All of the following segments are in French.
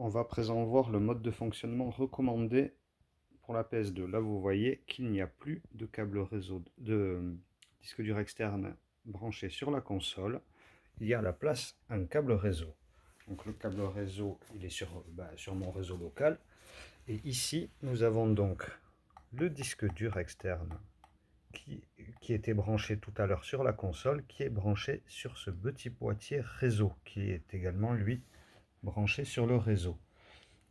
On va à présent voir le mode de fonctionnement recommandé pour la PS2. Là, vous voyez qu'il n'y a plus de câble réseau de disque dur externe branché sur la console. Il y a à la place un câble réseau. Donc le câble réseau, il est sur mon réseau local. Et ici, nous avons donc le disque dur externe qui était branché tout à l'heure sur la console, qui est branché sur ce petit boîtier réseau, qui est également, lui, branché sur le réseau.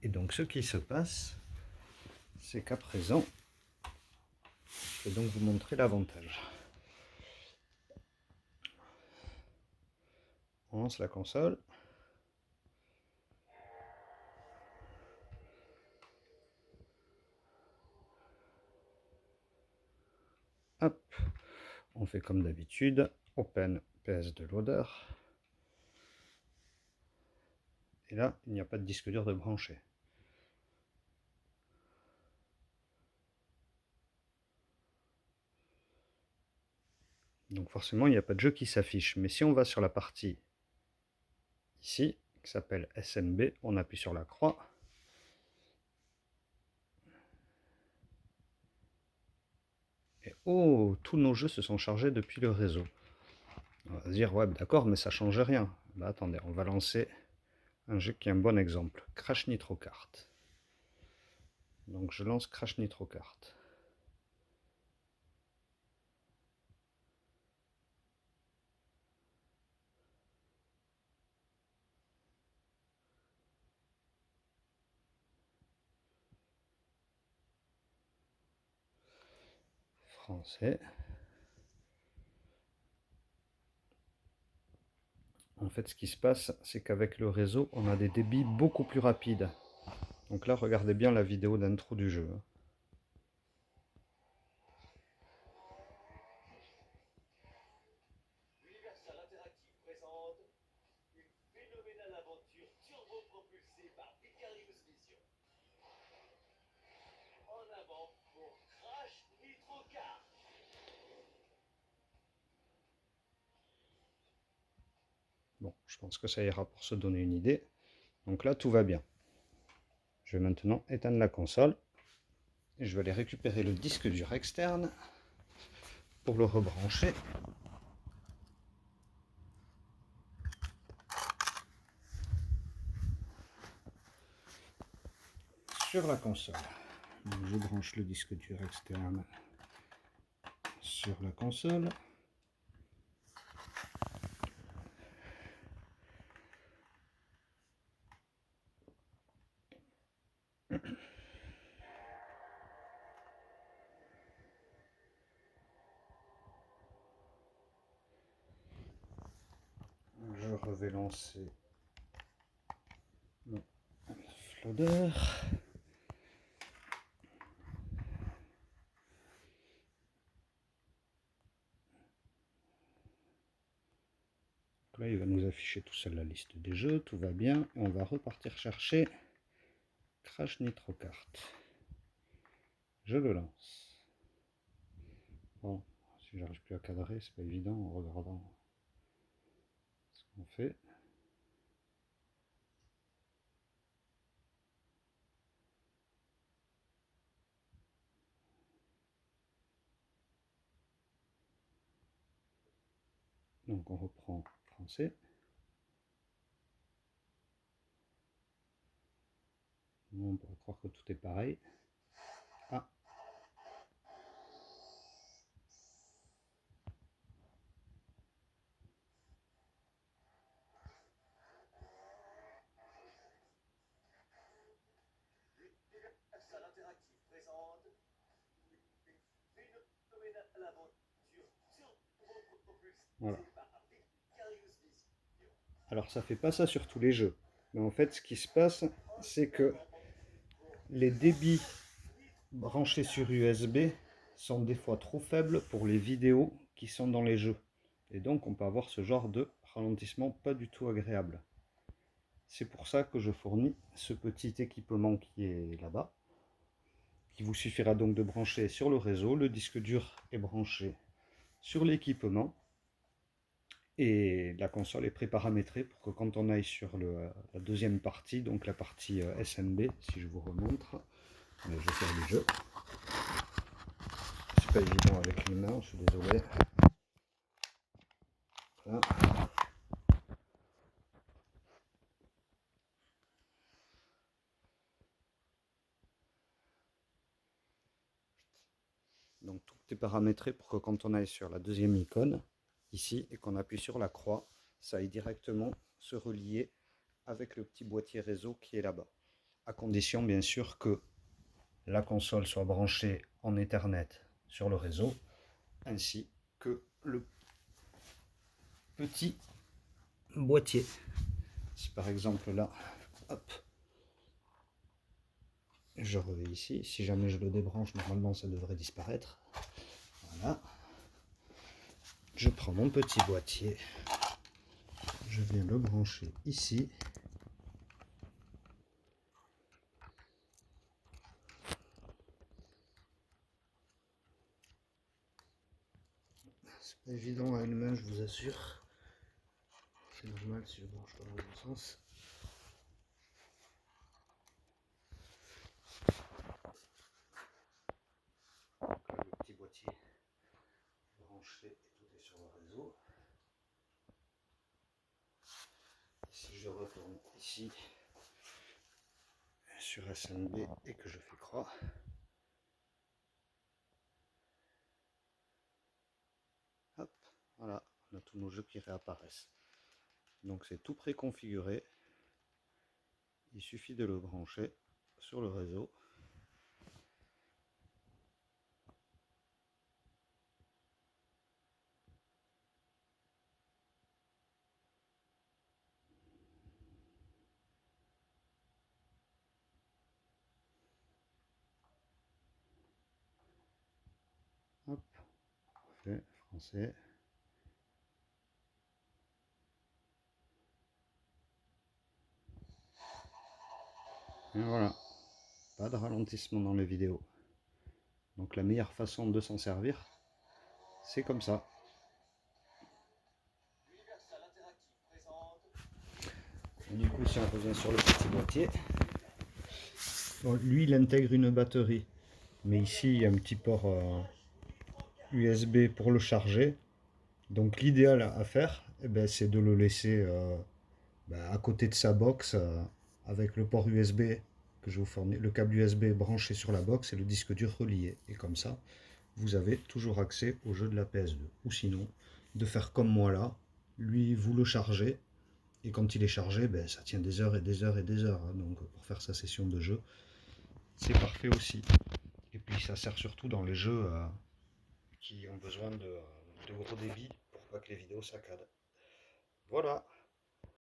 Et donc ce qui se passe, c'est qu'à présent, je vais donc vous montrer l'avantage. On lance la console. Hop, on fait comme d'habitude, Open PS2 Loader. Et là, il n'y a pas de disque dur de branché. Donc forcément, il n'y a pas de jeu qui s'affiche. Mais si on va sur la partie ici, qui s'appelle SNB, on appuie sur la croix. Et oh, tous nos jeux se sont chargés depuis le réseau. On va se dire, ouais, d'accord, mais ça change rien. Bah attendez, on va lancer un jeu qui est un bon exemple. Crash Nitro Kart. Donc je lance Crash Nitro Kart. Français. En fait, ce qui se passe, c'est qu'avec le réseau, on a des débits beaucoup plus rapides. Donc là, regardez bien la vidéo d'intro du jeu. Universal Interactive présente une phénoménale aventure turbo-propulsée par Vicarious Vision. En avant pour Crash Nitro Kart. Bon, je pense que ça ira pour se donner une idée. Donc là, tout va bien. Je vais maintenant éteindre la console. Et je vais aller récupérer le disque dur externe pour le rebrancher sur la console. Donc je branche le disque dur externe sur la console. Je vais lancer mon floader. Là, il va nous afficher tout seul la liste des jeux, tout va bien. Et on va repartir chercher Crash Nitro Kart. Je le lance. Bon, si j'arrive plus à cadrer, c'est pas évident en regardant ce qu'on fait. Donc on reprend français. On pourrait croire que tout est pareil. Ah, Universal Interactive présente une phénoménale aventure voilà. turbo-propulsée par Vicarious Vision. Alors ça fait pas ça sur tous les jeux. Mais en fait, ce qui se passe, c'est En que avant pour les débits Crash branchés Nitro sur Kart. USB sont des fois trop faibles pour les vidéos qui sont dans les jeux. Et donc on peut avoir ce genre de ralentissement pas du tout agréable. C'est pour ça que je fournis ce petit équipement qui est là-bas, qui vous suffira donc de brancher sur le réseau. Le disque dur est branché sur l'équipement. Et la console est préparamétrée pour que quand on aille sur la deuxième partie, donc la partie SMB, si je vous remontre, je vais faire du jeu. C'est pas évident avec une main, je suis désolé. Voilà. Donc tout est paramétré pour que quand on aille sur la deuxième icône, ici, et qu'on appuie sur la croix, ça aille directement se relier avec le petit boîtier réseau qui est là-bas. À condition bien sûr que la console soit branchée en Ethernet sur le réseau, ainsi que le petit boîtier. Si par exemple là, hop, je reviens ici, si jamais je le débranche, normalement ça devrait disparaître. Voilà. Je prends mon petit boîtier, je viens le brancher ici. C'est pas évident à une main, je vous assure. C'est normal si je branche dans le bon sens. Donc là, le petit boîtier branché et tout est sur le réseau. Si je retourne ici sur SMB et que je fais croix, hop, voilà, on a tous nos jeux qui réapparaissent. Donc c'est tout préconfiguré. Il suffit de le brancher sur le réseau. Hop, parfait, français. Et voilà, pas de ralentissement dans les vidéos. Donc la meilleure façon de s'en servir, c'est comme ça. Et du coup, si on revient sur le petit boîtier, bon, lui il intègre une batterie, mais ici il y a un petit port USB pour le charger. Donc l'idéal à faire, eh ben, c'est de le laisser à côté de sa box avec le port USB que je vous fournis, le câble USB branché sur la box et le disque dur relié. Et comme ça, vous avez toujours accès au jeu de la PS2. Ou sinon, de faire comme moi là, lui vous le chargez et quand il est chargé, ben, ça tient des heures et des heures et des heures. Hein. Donc pour faire sa session de jeu, c'est parfait aussi. Et puis ça sert surtout dans les jeux qui ont besoin de gros débit pour pas que les vidéos saccadent. Voilà.